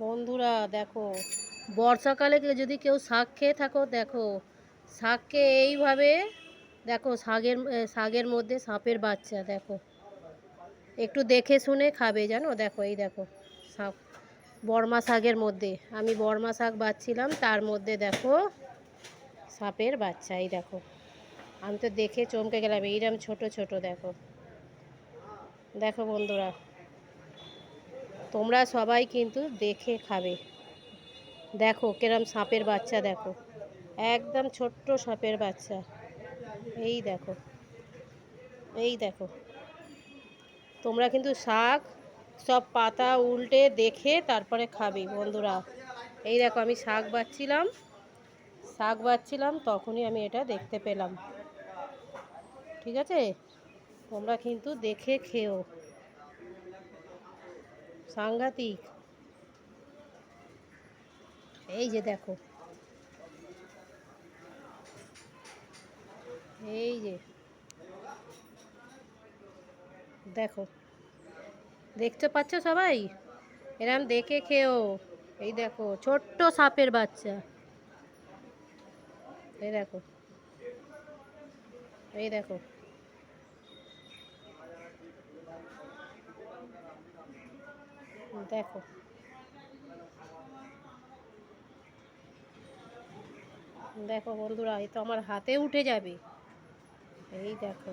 বন্ধুরা দেখো, বর্ষাকালে যদি কেউ শাক খেয়ে থাকো, দেখো শাককে এইভাবে দেখো, শাকের মধ্যে সাপের বাচ্চা দেখো, একটু দেখে শুনে খাবে জানো। দেখো এই দেখো শাক, বর্মা শাকের মধ্যে আমি বর্মা শাক বাচ্ছিলাম, তার মধ্যে দেখো সাপের বাচ্চা। এই দেখো, আমি তো দেখে চমকে গেলাম, এইরকম ছোট ছোট দেখো। দেখো বন্ধুরা, তোমরা সবাই কিন্তু দেখে খাবে। দেখো কিরম সাপের বাচ্চা, দেখো একদম ছোট্ট সাপের বাচ্চা। এই দেখো, এই দেখো, তোমরা কিন্তু শাক সব পাতা উল্টে দেখে তারপরে খাবে বন্ধুরা। এই দেখো, আমি শাক বাচ্ছিলাম তখনই আমি এটা দেখতে পেলাম। ঠিক আছে, তোমরা কিন্তু দেখে খেও। সাংঘাতিক। এই যে দেখো, এই যে দেখো, দেখতে পাচ্ছ সবাই? এরম দেখে খেও। এই দেখো ছোট্ট সাপের বাচ্চা। এই দেখো, এই দেখো, দেখো, দেখো বন্ধুরা, এই তো আমার হাতে উঠে যাবে। এই দেখো।